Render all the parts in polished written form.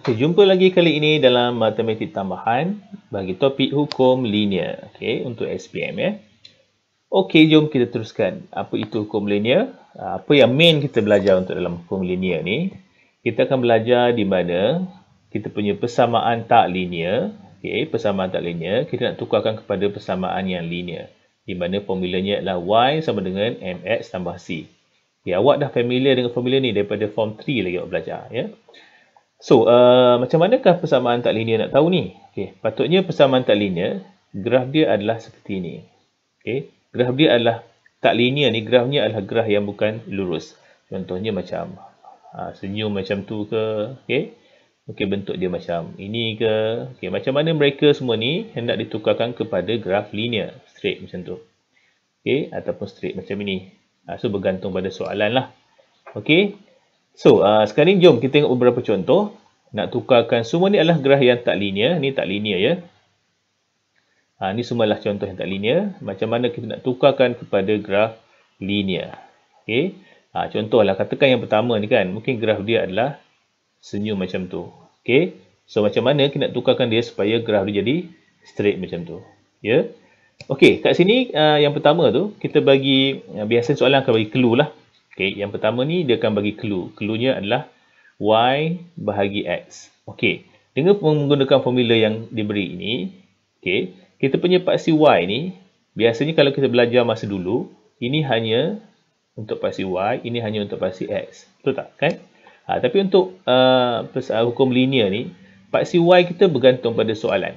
Okay, jumpa lagi kali ini dalam matematik tambahan bagi topik hukum linear. Okay, untuk SPM ya. Okey, jom kita teruskan. Apa itu hukum linear? Apa yang main kita belajar untuk dalam hukum linear ni? Kita akan belajar di mana kita punya persamaan tak linear. Okey, persamaan tak linear kita nak tukarkan kepada persamaan yang linear. Di mana formulanya adalah Y sama dengan MX tambah C. Okay, awak dah familiar dengan formula ni daripada form 3 lagi awak belajar ya. So, macam manakah persamaan tak linear nak tahu ni? Okay, patutnya persamaan tak linear, graf dia adalah seperti ini. Okay, graf dia adalah tak linear ni, grafnya adalah graf yang bukan lurus. Contohnya macam senyum macam tu ke, okay? Okay, bentuk dia macam ini ke. Okay, macam mana mereka semua ni hendak ditukarkan kepada graf linear, straight macam tu. Okay, ataupun straight macam ini. So, bergantung pada soalan lah. Okay. So, sekarang ni jom kita tengok beberapa contoh. Nak tukarkan semua ni adalah graf yang tak linear. Ni tak linear ya. Ni semua adalah contoh yang tak linear. Macam mana kita nak tukarkan kepada graf linear. Okay. Contohlah, katakan yang pertama ni kan. Mungkin graf dia adalah senyum macam tu. Okay. So, macam mana kita nak tukarkan dia supaya graf dia jadi straight macam tu. Ya. Okay, kat sini yang pertama tu, kita bagi, biasa soalan akan bagi clue lah. Okay, yang pertama ni dia akan bagi clue. Clue-nya adalah Y bahagi X. Okay, dengan menggunakan formula yang diberi ini, okay, kita punya paksi Y ni, biasanya kalau kita belajar masa dulu, ini hanya untuk paksi Y, ini hanya untuk paksi X. Betul tak? Kan? Tapi untuk hukum linear ni, paksi Y kita bergantung pada soalan.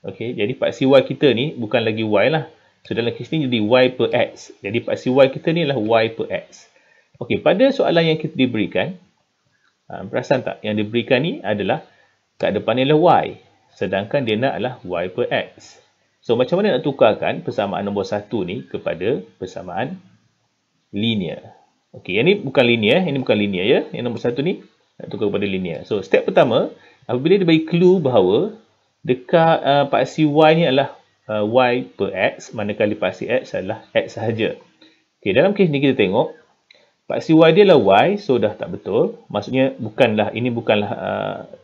Okay, jadi paksi Y kita ni bukan lagi Y lah. So, dalam kes ni jadi Y per X. Jadi, paksi Y kita ni adalah Y per X. Okey, pada soalan yang kita diberikan, perasan tak? Yang diberikan ni adalah kat depan ni adalah Y. Sedangkan dia nak adalah Y per X. So, macam mana nak tukarkan persamaan nombor 1 ni kepada persamaan linear? Okey, yang ni bukan linear. Ini bukan linear ya. Yang nombor 1 ni nak tukar kepada linear. So, step pertama, apabila dia bagi clue bahawa dekat paksi Y ni adalah Y per X, manakala paksi X adalah X sahaja. Okey, dalam kes ni kita tengok, paksi Y dia adalah Y, so dah tak betul. Maksudnya ini bukanlah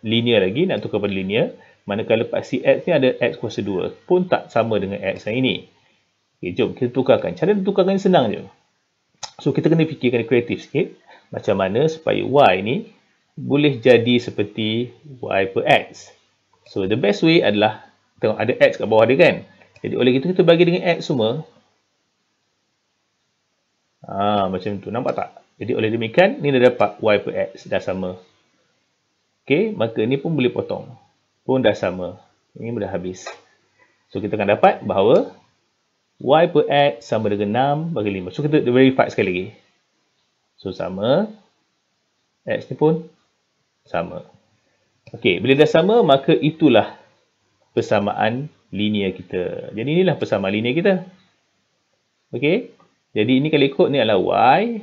linear lagi, nak tukar pada linear. Manakala paksi X ni ada X kuasa 2, pun tak sama dengan X yang ini. Okay, jom kita tukarkan. Cara tukarkan senang je. So, kita kena fikirkan kreatif sikit. Macam mana supaya Y ni boleh jadi seperti Y per X. So, the best way adalah, tengok ada X kat bawah dia kan. Jadi, oleh itu kita bagi dengan X semua. Macam tu. Nampak tak? Jadi, oleh demikian, ni dah dapat Y per X. Dah sama. Okey, maka ni pun boleh potong. Pun dah sama. Ini dah habis. So, kita akan dapat bahawa Y per X sama dengan 6 bagi 5. So, kita verify sekali lagi. So, sama. X ni pun sama. Okey, bila dah sama, maka itulah persamaan linear kita. Jadi, inilah persamaan linear kita. Okey. Jadi, ini kalau ikut ni adalah Y.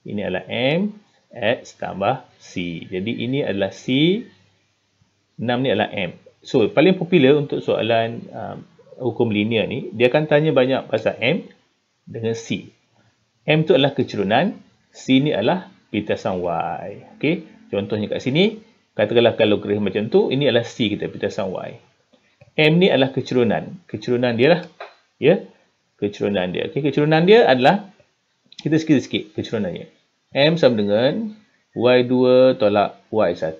Ini adalah M. X tambah C. Jadi, ini adalah C. 6 ni adalah M. So, paling popular untuk soalan hukum linear ni, dia akan tanya banyak pasal M dengan C. M tu adalah kecurunan. C ni adalah pitasan Y. Okey. Contohnya kat sini, katakanlah kalau graf macam tu, ini adalah C kita, pitasan Y. M ni adalah kecurunan. Kecurunan dia lah. Ya. Kecurunan dia. Okay, kecurunan dia adalah, kita sikit-sikit kecurunannya. M sama dengan Y2 tolak Y1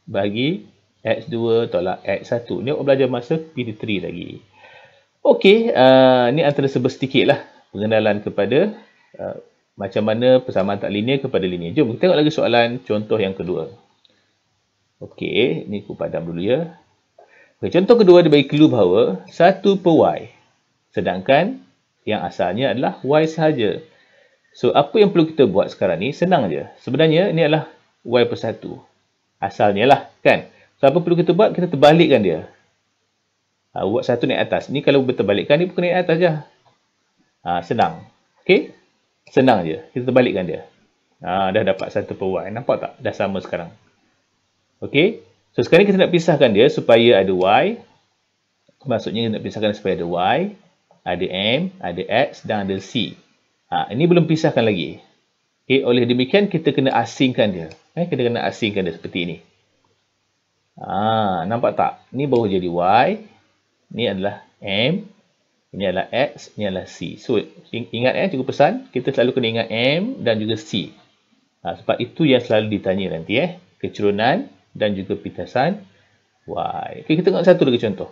bagi X2 tolak X1. Ni awak belajar masa PD3 lagi. Okey, ni antara sedikit lah pengenalan kepada macam mana persamaan tak linear kepada linear. Jom kita tengok lagi soalan contoh yang kedua. Okey, ni aku padam dulu ya. Okay, contoh kedua dia bagi clue bahawa 1 per Y. Sedangkan yang asalnya adalah Y sahaja. So, apa yang perlu kita buat sekarang ni? Senang je. Sebenarnya, ini adalah Y per 1. Asalnya lah, kan? So, apa perlu kita buat? Kita terbalikkan dia. Buat 1 naik atas. Ni kalau berterbalikkan, ni bukan naik atas je. Senang. Okey? Senang je. Kita terbalikkan dia. Dah dapat 1 per Y. Nampak tak? Dah sama sekarang. Okey? So, sekarang kita nak pisahkan dia supaya ada Y. Maksudnya, nak pisahkan supaya ada Y. Ada M, ada X dan ada C. Ini belum pisahkan lagi. Okay, oleh demikian kita kena asingkan dia. Kita kena asingkan dia seperti ini. Nampak tak? Ni baru jadi Y. Ni adalah M. Ini adalah X. Ini adalah C. So, ingat cikgu pesan, kita selalu kena ingat M dan juga C. Sebab itu yang selalu ditanya nanti. Kecurunan dan juga pitasan Y. Okay, kita tengok satu lagi contoh.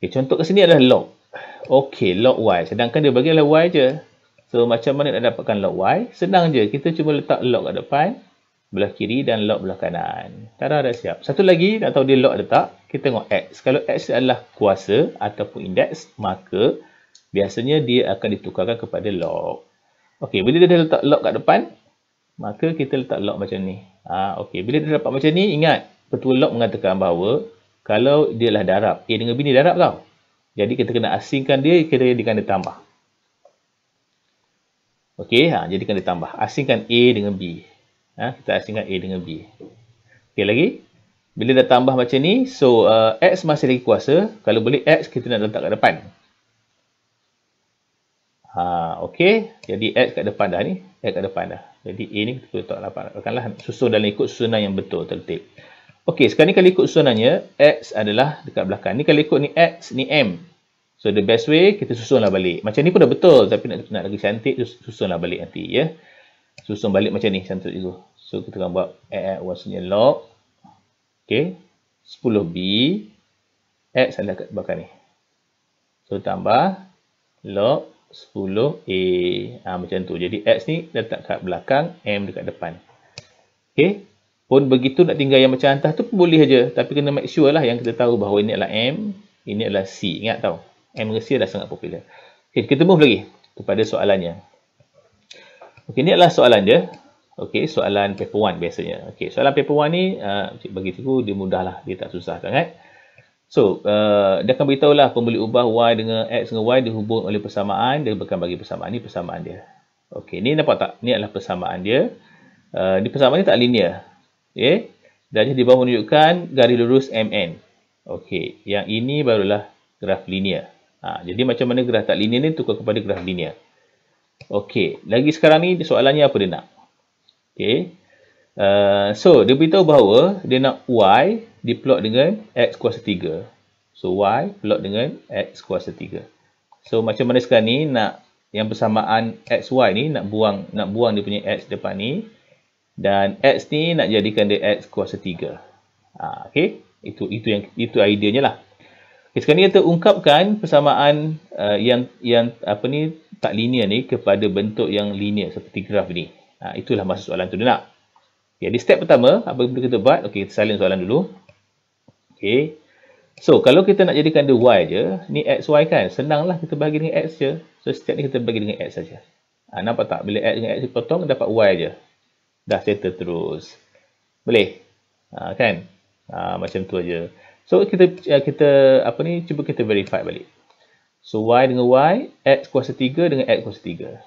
Okay, contoh kat sini adalah log. Okey, log Y. Sedangkan dia bagi adalah Y je. So, macam mana nak dapatkan log Y? Senang je. Kita cuma letak log kat depan, belah kiri dan log belah kanan. Tada, dah siap. Satu lagi, nak tahu dia log ada tak? Kita tengok X. Kalau X adalah kuasa ataupun indeks, maka biasanya dia akan ditukarkan kepada log. Okey, bila dia dah letak log kat depan, maka kita letak log macam ni. Okey, bila dia dapat macam ni, ingat, petua log mengatakan bahawa kalau dia lah darab, A dengan B ni darab tau. Jadi kita kena asingkan dia, kita jadikan dia tambah. Okey, jadikan dia tambah. Asingkan A dengan B. Kita asingkan A dengan B. Okey lagi. Bila dah tambah macam ni, so X masih lagi kuasa. Kalau boleh X kita nak letak kat depan. Okey. Jadi X kat depan dah ni. X kat depan dah. Jadi A ni kita letak kat depan. Akanlah susun dalam ikut susunan yang betul, tertib. Okey, sekarang ni kalau ikut susunannya, X adalah dekat belakang. Ni kalau ikut ni X, ni M. So the best way, kita susunlah balik. Macam ni pun dah betul. Tapi nak lagi cantik, susunlah balik nanti. Ya. Susun balik macam ni, cantik juga. So kita akan buat maksudnya log. Okey. 10B. X adalah kat belakang ni. So tambah log 10A. Macam tu. Jadi X ni letak kat belakang, M dekat depan. Okey. Pun begitu nak tinggal yang macam atas tu pun boleh aja. Tapi kena make sure lah yang kita tahu bahawa ini adalah M, ini adalah C. Ingat tau. M dengan C dah sangat popular. Okey, kita move lagi kepada soalannya. Okey, ini adalah soalan dia. Okey, soalan paper 1 biasanya. Okey, soalan paper 1 ni bagi cikgu dia mudah lah, dia tak susah sangat. So, dia akan beritahu lah pembeli ubah Y dengan X dengan Y dihubung oleh persamaan, dia akan bagi persamaan ni, persamaan dia. Okey, ni nampak tak? Ni adalah persamaan dia. Di persamaan ni tak linear. Okey, dan di bawah menunjukkan garis lurus MN. Okey, yang ini barulah graf linear. Jadi macam mana graf tak linear ni tukar kepada graf linear. Okey, lagi sekarang ni soalannya apa dia nak? Okey. So dia beritahu bahawa dia nak Y diplot dengan X kuasa 3. So Y plot dengan X kuasa 3. So macam mana sekarang ni nak yang persamaan XY ni nak buang dia punya X depan ni. Dan X ni nak jadikan dia X kuasa 3. Okey, itu ideanya lah. Okay, sekarang ni kita ungkapkan persamaan yang apa ni tak linear ni kepada bentuk yang linear seperti graf ni. Itulah maksud soalan tu dia nak. Jadi step pertama apa yang kita buat? Okey, kita salin soalan dulu. Okey. So kalau kita nak jadikan dia Y je, ni XY kan, senanglah kita bagi dengan X je. So step ni kita bagi dengan X saja. Nampak tak? Bila X dengan X dipotong dapat Y je. Dah settle terus. Boleh? Kan? Macam tu aja. So kita apa ni cuba kita verify balik. So Y dengan Y, X kuasa 3 dengan X kuasa 3.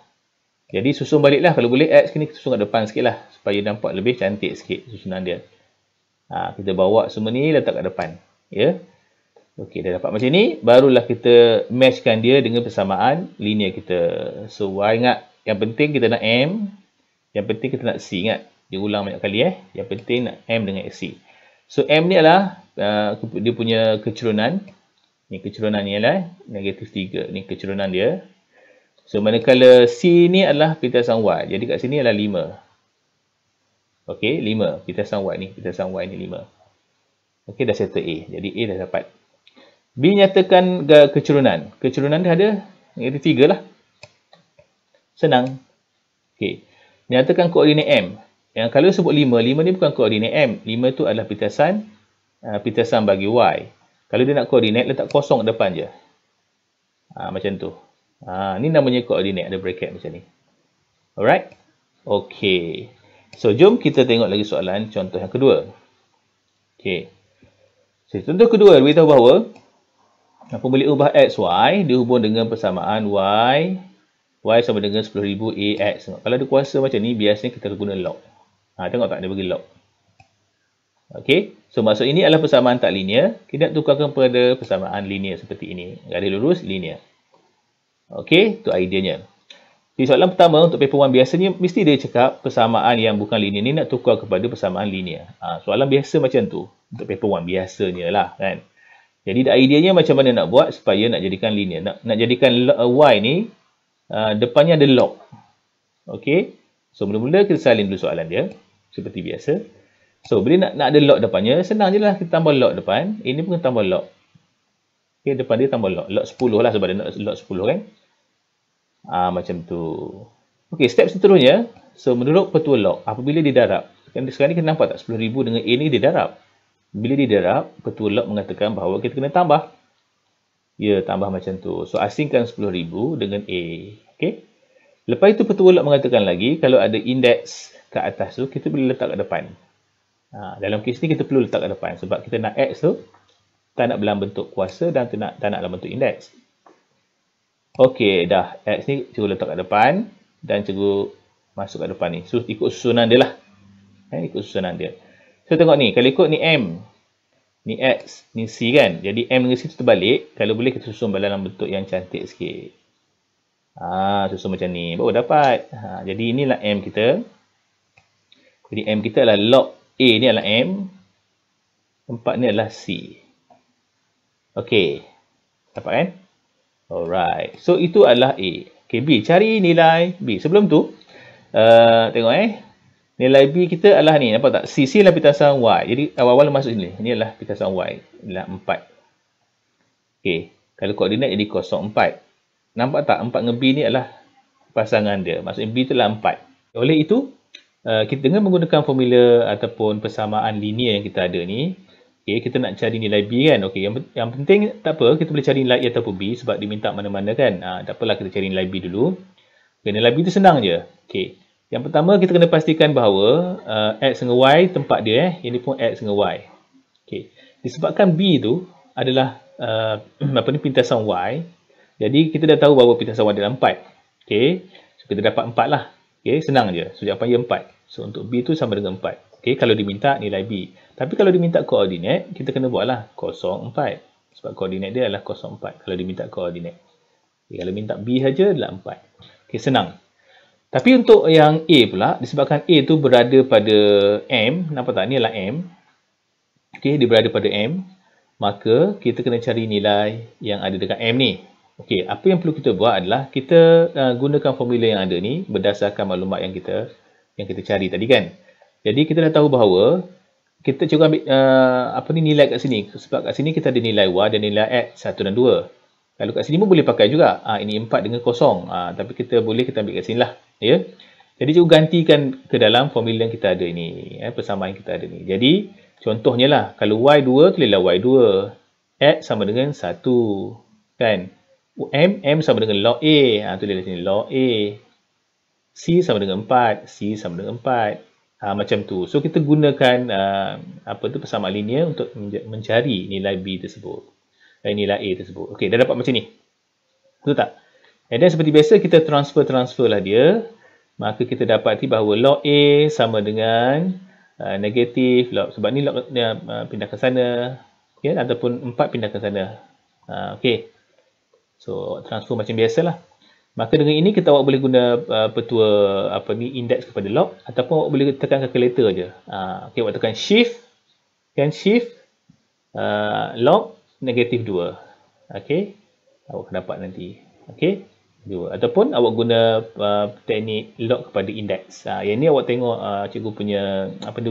Jadi susun baliklah kalau boleh X ni kita susun kat depan sikitlah supaya nampak lebih cantik sikit susunan dia. Kita bawa semua ni letak kat depan, ya. Okey, dah dapat macam ni, barulah kita matchkan dia dengan persamaan linear kita. So Y ingat, yang penting kita nak M. Yang penting kita nak C, ingat. Dia ulang banyak kali Yang penting nak M dengan C. So M ni adalah dia punya kecurunan. Ni kecurunan ni adalah negatif 3. Ni kecurunan dia. So manakala C ni adalah pitasan Y. Jadi kat sini adalah 5. Okey, 5. Pitasan Y ni. Pitasan Y ni 5. Okey, dah settle A. Jadi A dah dapat. B nyatakan kecurunan. Kecurunan dia ada negatif 3 lah. Senang. Okey. Nyatakan koordinat M. Yang kalau sebut 5 ni bukan koordinat M. 5 tu adalah pitasan bagi Y. Kalau dia nak koordinat, letak kosong depan je. Macam tu. Ni namanya koordinat, ada bracket macam ni. Alright? Okey. So, jom kita tengok lagi soalan contoh yang kedua. Okey. So, contoh kedua, dia beritahu bahawa pembeli ubah XY dihubung dengan persamaan Y sama dengan 10,000 AX. Kalau ada kuasa macam ni, biasanya kita guna log. Tengok tak, dia bagi log. Okey. So, maksud ini adalah persamaan tak linear. Kita nak tukarkan pada persamaan linear seperti ini. Garis lurus, linear. Okey, itu ideanya. Di soalan pertama untuk paper 1 biasanya mesti dia cakap persamaan yang bukan linear ni nak tukar kepada persamaan linear. Soalan biasa macam tu untuk paper 1 biasanya lah kan. Jadi ideanya macam mana nak buat supaya nak jadikan linear. Nak jadikan y ni depannya ada log. Okey. So mula-mula kita salin dulu soalan dia seperti biasa. So bila nak ada log depannya, senang je lah kita tambah log depan. Ini pun tambah log. Okey, depan dia tambah log. Log 10 lah sebab dia nak log 10 kan. Macam tu. Okey, step seterusnya. So, menurut petua log, apabila didarab. Sekarang ni kita nampak tak 10,000 dengan A ni didarab. Bila didarab, petua log mengatakan bahawa kita kena tambah. Ya, tambah macam tu. So, asingkan 10,000 dengan A. Okey. Lepas itu petua log mengatakan lagi, kalau ada indeks ke atas tu, kita boleh letak kat depan. Dalam kes ni kita perlu letak kat depan. Sebab kita nak X tu, tak nak dalam bentuk kuasa dan tak nak dalam bentuk indeks. Okey, dah. X ni cikgu letak kat depan dan cikgu masuk kat depan ni. So, ikut susunan dia lah. Ikut susunan dia. So, tengok ni. Kalau ikut ni M, ni X, ni C kan. Jadi, M dengan C tu terbalik. Kalau boleh, kita susun dalam bentuk yang cantik sikit. Susun macam ni. Baru dapat. Jadi, inilah M kita. Jadi, M kita adalah log A ni adalah M. 4 ni adalah C. Okey. Dapat kan? Alright. So, itu adalah A. Okay, B. Cari nilai B. Sebelum tu, tengok nilai B kita adalah ni. Nampak tak? C adalah pitasan Y. Jadi, awal-awal masuk sini. Ini adalah pitasan Y. Inilah 4. Okay. Kalau koordinat jadi 0,4. Nampak tak? 4 dengan B ni adalah pasangan dia. Maksudnya B tu adalah 4. Oleh itu, kita dengan menggunakan formula ataupun persamaan linear yang kita ada ni, okay, kita nak cari nilai B kan. Okay, yang penting tak apa, kita boleh cari nilai A ataupun B sebab diminta mana-mana kan. Tak apalah kita cari nilai B dulu. Okay, nilai B tu senang je. Okay. Yang pertama kita kena pastikan bahawa X dengan Y tempat dia ini pun X dengan Y. Okay. Disebabkan B tu adalah pintasan Y. Jadi kita dah tahu bahawa pintasan Y adalah 4. Okay. So kita dapat 4 lah. Okay, senang je. So jawapan dia 4. So untuk B tu sama dengan 4. Okay, kalau diminta nilai B. Tapi kalau diminta koordinat, kita kena buatlah 0,4. Sebab koordinat dia adalah 0,4. Kalau diminta koordinat. Okay, kalau minta B saja adalah 4. Okay, senang. Tapi untuk yang A pula, disebabkan A tu berada pada M. Nampak tak? Ni adalah M. Okay, dia berada pada M. Maka, kita kena cari nilai yang ada dekat M ni. Okay, apa yang perlu kita buat adalah, kita gunakan formula yang ada ni, berdasarkan maklumat yang kita cari tadi kan. Jadi kita dah tahu bahawa kita cuba ambil nilai kat sini. Sebab kat sini kita ada nilai Y dan nilai X 1 dan 2. Kalau kat sini pun boleh pakai juga. Ini 4 dengan 0. Tapi kita ambil kat sini lah. Ya. Jadi cuba gantikan ke dalam formula yang kita ada ini. Persamaan yang kita ada ni. Jadi contohnya lah. Kalau Y2 tulislah Y2. X sama dengan 1. Kan. M sama dengan log A. Tulislah sini log A. C sama dengan 4. C sama dengan 4. Macam tu. So, kita gunakan persamaan linear untuk mencari nilai B tersebut. Nilai A tersebut. Okey, dah dapat macam ni. Betul tak? Dan seperti biasa, kita transfer lah dia. Maka kita dapati bahawa log A sama dengan negatif log. Sebab ni log pindah ke sana. Okay? Ataupun 4 pindah ke sana. Okey. So, transfer macam biasalah. Maka dengan ini kita awak boleh guna petua indeks kepada log ataupun awak boleh tekan calculator aje. Okey, awak tekan shift log negatif 2. Okey. Awak akan dapat nanti. Okey. 2 ataupun awak guna teknik log kepada indeks. Yang ni awak tengok cikgu punya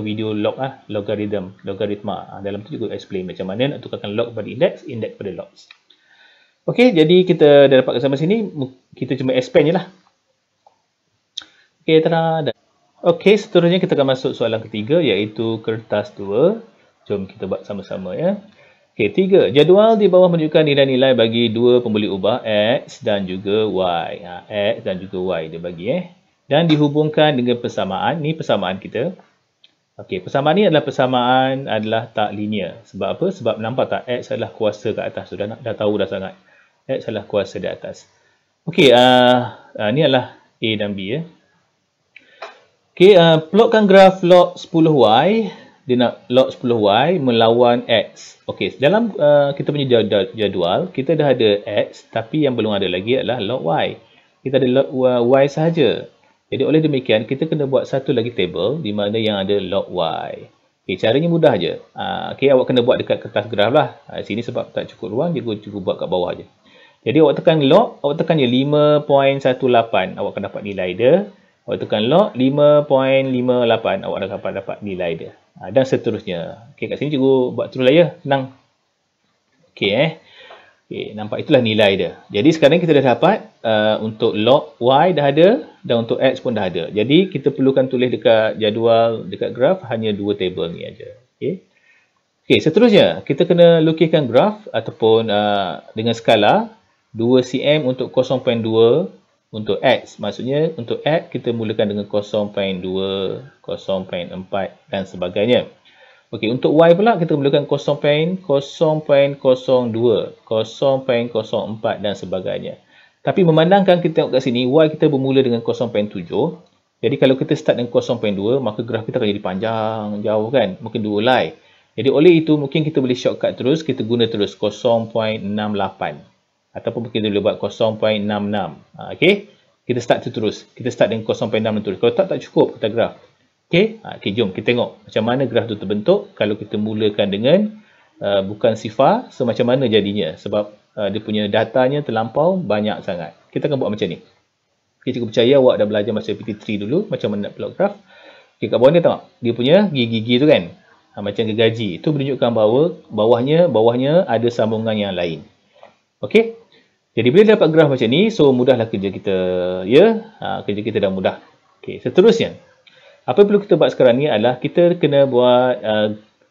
video log logaritma. Dalam tu cikgu explain macam mana nak tukarkan log kepada indeks kepada logs. Okey, jadi kita dah dapat sampai sini. Kita cuma expand je lah. Okey, tada. Okey, seterusnya kita akan masuk soalan ketiga iaitu kertas 2. Jom kita buat sama-sama ya. Okey, 3. Jadual di bawah menunjukkan nilai-nilai bagi dua pembuli ubah X dan juga Y. X dan juga Y dia bagi Dan dihubungkan dengan persamaan. Ni persamaan kita. Okey, persamaan ni adalah tak linear. Sebab apa? Sebab nampak tak X adalah kuasa kat atas. Dah tahu dah sangat. X adalah kuasa di atas. Okey, ni adalah A dan B ya. Okey, plotkan graf log 10Y. Dia nak log 10Y melawan X. Okey, dalam kita punya jadual, kita dah ada X. Tapi yang belum ada lagi adalah log Y. Kita ada log y sahaja. Jadi oleh demikian, kita kena buat satu lagi table di mana yang ada log y. Okay, caranya mudah je. Okay, awak kena buat dekat kertas graf lah. Sini sebab tak cukup ruang, dia cukup buat kat bawah je. Jadi awak tekan log, awak tekan je 5.18. Awak akan dapat nilai dia. Awak tekan log 5.58. Awak akan dapat nilai dia. Dan seterusnya. Okay, kat sini cikgu buat terus lah ya. Senang. Okay, okay, nampak itulah nilai dia. Jadi sekarang kita dah dapat untuk log y dah ada dan untuk x pun dah ada. Jadi kita perlukan tulis dekat jadual, dekat graf hanya dua table ni aja. Okay. Okay, seterusnya kita kena lukiskan graf ataupun dengan skala 2 cm untuk 0.2 untuk x. Maksudnya untuk x kita mulakan dengan 0.2, 0.4 dan sebagainya. Okey, untuk y pula kita mulakan 0.02, 0.04 dan sebagainya. Tapi memandangkan kita tengok kat sini, y kita bermula dengan 0.7. Jadi kalau kita start dengan 0.2, maka graf kita akan jadi panjang, jauh kan? Mungkin 2 helai. Jadi oleh itu, mungkin kita boleh shortcut terus, kita guna terus 0.68. Ataupun kita boleh buat 0.66. Okey, kita start terus. Kita start dengan 0.6 terus. Kalau tak cukup kita graf. Okey, jom kita tengok macam mana graf tu terbentuk kalau kita mulakan dengan bukan sifar, so macam mana jadinya sebab dia punya datanya terlampau banyak sangat. Kita akan buat macam ni. Okay, cikgu percaya awak dah belajar masa PT3 dulu macam mana nak plot graf. Okay, kat bawah ni tengok, dia punya gigi-gigi tu kan, macam gergaji. Itu menunjukkan bahawa bawahnya ada sambungan yang lain. Okey. Jadi bila dapat graf macam ni, so mudahlah kerja kita, ya. Kerja kita dah mudah. Okey, seterusnya. Apa yang perlu kita buat sekarang ni adalah kita kena buat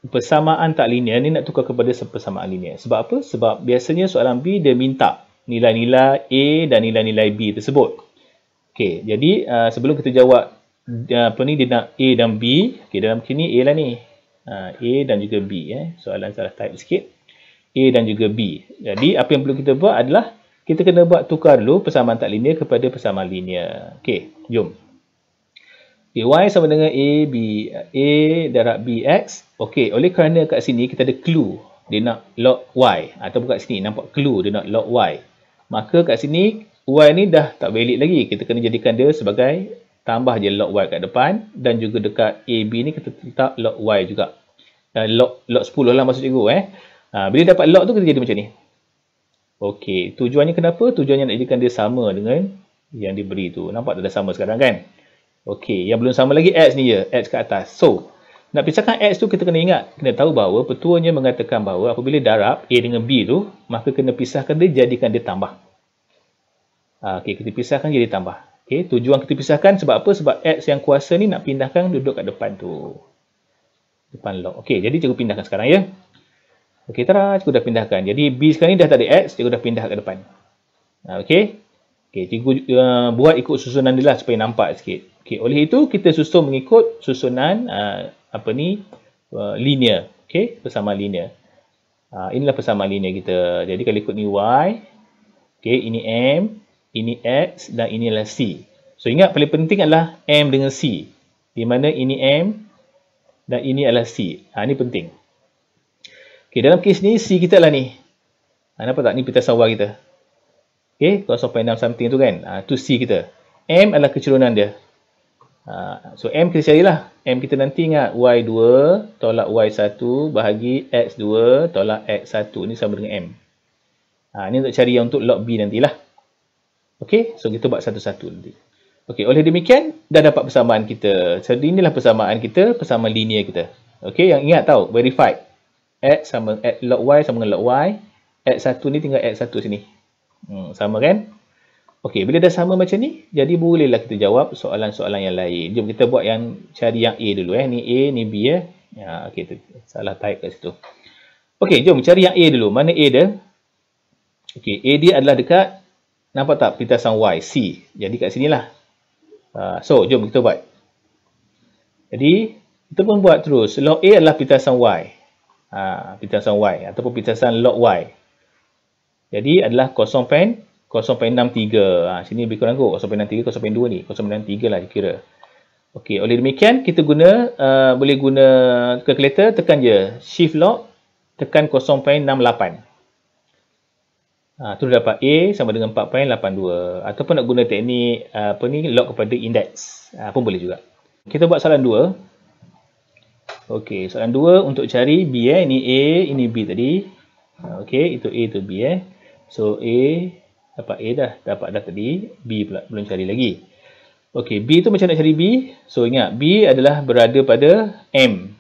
persamaan tak linear ni nak tukar kepada persamaan linear. Sebab apa? Sebab biasanya soalan B dia minta nilai-nilai A dan nilai-nilai B tersebut. Okey, jadi sebelum kita jawab apa ni dia nak A dan B. Okey, dalam sini A lah ni. A dan juga B. Soalan salah type sikit. A dan juga B. Jadi apa yang perlu kita buat adalah kita kena buat tukar dulu persamaan tak linear kepada persamaan linear. Okey, jom. Okay, y sama dengan A darab B X. Okey, oleh kerana kat sini kita ada clue dia nak log Y. Ataupun kat sini nampak clue dia nak log Y. Maka kat sini Y ni dah tak valid lagi. Kita kena jadikan dia sebagai tambah je log Y kat depan. Dan juga dekat AB ni kita letak log Y juga. Log 10 lah maksud cikgu. Bila dapat log tu kita jadi macam ni. Okey, tujuannya kenapa? Tujuannya nak jadikan dia sama dengan yang diberi tu. Nampak tak dah sama sekarang kan? Okey, yang belum sama lagi X ni je, X kat atas. So, nak pisahkan X tu kita kena ingat, kena tahu bahawa petuanya mengatakan bahawa apabila darab A dengan B tu, maka kena pisahkan dia, jadikan dia tambah. Okey, kita pisahkan jadi tambah. Okey, tujuan kita pisahkan sebab apa? Sebab X yang kuasa ni nak pindahkan duduk kat depan tu. Depan log. Okey, jadi cikgu pindahkan sekarang ya. Okey, tara, cikgu dah pindahkan. Jadi B sekarang ni dah tak ada X, cikgu dah pindah kat depan. Okey. Okey, cikgu buat ikut susunan dia lah supaya nampak sikit. Okey, oleh itu kita susun mengikut susunan linear. Okey, persamaan linear. Inilah persamaan linear kita. Jadi kalau ikut ni Y, okey, ini M, ini X dan ini adalah C. So ingat paling penting adalah M dengan C. Di mana ini M dan ini adalah C. Ini penting. Okey, dalam kes ni C kita lah ni. Nampak tak ni pitasan Y kita? Okey, 0.6 something tu kan. Tu C kita. M adalah kecerunan dia. So M kita carilah. M kita nanti ingat Y2 tolak Y1 bahagi X2 tolak X1. Ni sama dengan M. Ni untuk cari yang untuk log B nantilah. Okey, so kita buat satu-satu nanti. Okey, oleh demikian dah dapat persamaan kita. So inilah persamaan kita, persamaan linear kita. Okey, yang ingat tahu, verified. X sama log Y sama dengan log Y. X1 ni tinggal X1 sini. Sama kan? Okey, bila dah sama macam ni, jadi bolehlah kita jawab soalan-soalan yang lain. Jom kita buat yang cari yang A dulu. Ni A, ni B okey, salah type kat situ. Okey, jom cari yang A dulu. Mana A dia? Okey, A dia adalah dekat, nampak tak pitasan Y, C. Jadi kat sinilah. So, jom kita buat. Jadi, kita pun buat terus. Log A adalah pitasan Y. Pitasan Y ataupun pitasan log Y. Jadi adalah 0.63. Sini lebih kurang kot 0.63, 0.2 ni. 0.63 lah kira. Okey, oleh demikian kita boleh guna calculator, tekan je shift log, tekan 0.68. Terus dapat A sama dengan 4.82. Ataupun nak guna teknik log kepada indeks pun boleh juga. Kita buat soalan 2. Okey, soalan 2 untuk cari B ini A, ini B tadi. Okey, itu A, itu B So A dapat A dah, dapat dah tadi. B pula belum cari lagi. Okey, B tu macam nak cari B. So ingat, B adalah berada pada M.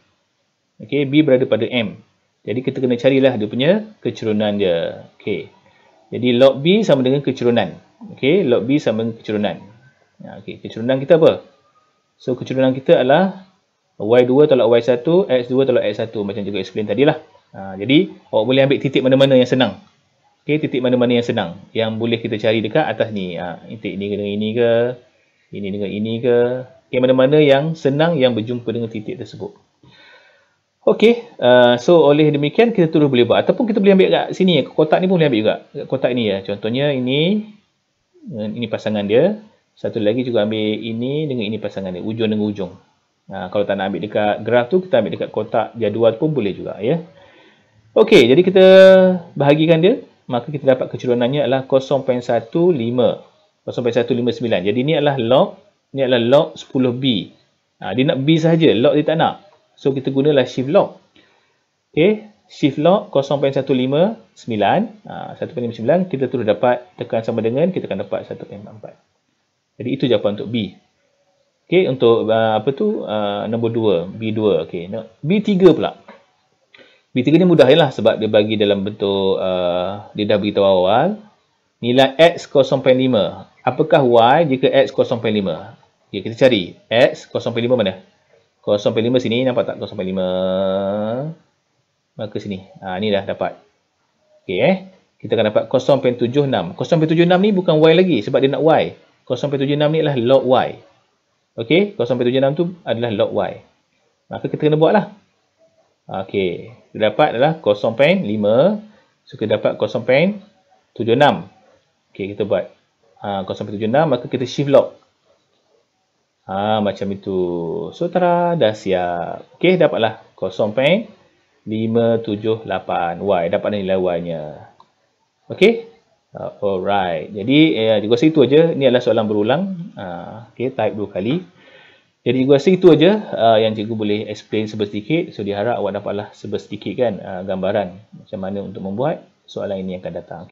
Okey, B berada pada M. Jadi kita kena carilah dia punya kecurunan dia. Okey. Jadi log B sama dengan kecurunan. Okey, log B sama dengan kecurunan. Okey, kecurunan kita apa? So kecurunan kita adalah Y2 tolak Y1, X2 tolak X1 macam juga explain tadilah. Jadi awak boleh ambil titik mana-mana yang senang. Okey, titik mana-mana yang senang yang boleh kita cari dekat atas ni. Titik ni dengan ini ke? Ini dengan ini ke? Okey, mana-mana yang senang yang berjumpa dengan titik tersebut. Okey, so oleh demikian kita terus boleh buat. Ataupun kita boleh ambil kat sini, kotak ni pun boleh ambil juga. Kotak ni ya. Contohnya ini pasangan dia. Satu lagi juga ambil ini dengan ini pasangan dia. Ujung dengan ujung. Kalau tak nak ambil dekat graf tu, kita ambil dekat kotak jadual pun boleh juga ya. Okey, jadi kita bahagikan dia. Maka kita dapat kecurunannya adalah 0.15. 0.159. Jadi ni adalah log 10B. Dia nak B sahaja, log dia tak nak. So kita gunalah shift log. Okey, shift log 0.159. 1.59 kita terus dapat tekan sama dengan kita akan dapat 1.44. Jadi itu jawapan untuk B. Okey, untuk nombor 2, B2. Okey, B3 pula. B3 ni mudah jelah sebab dia bagi dalam bentuk dia dah beritahu awal nilai X 0.5. Apakah Y jika X 0.5? Okey, kita cari X 0.5 mana? 0.5 sini, nampak tak 0.5? Maka sini. Ni dah dapat. Okey kita akan dapat 0.76. 0.76 ni bukan Y lagi sebab dia nak Y. 0.76 ni adalah log Y. Okey, 0.76 tu adalah log Y. Maka kita kena buatlah. Okey, kita dapat adalah 0.5. So kita dapat 0.76. Okey, kita buat 0.76 maka kita shift log. Macam itu. So, tada, dah siap. Okey, dapatlah 0.578 Y. Dapat nilai Y-nya. Okey. Alright. Jadi, juga rasa itu aja. Ini adalah soalan berulang. Okey, type 2 kali. Jadi, juga rasa itu aja yang cikgu boleh explain sedikit. So, diharap awak dapatlah sedikit kan gambaran macam mana untuk membuat soalan ini yang akan datang.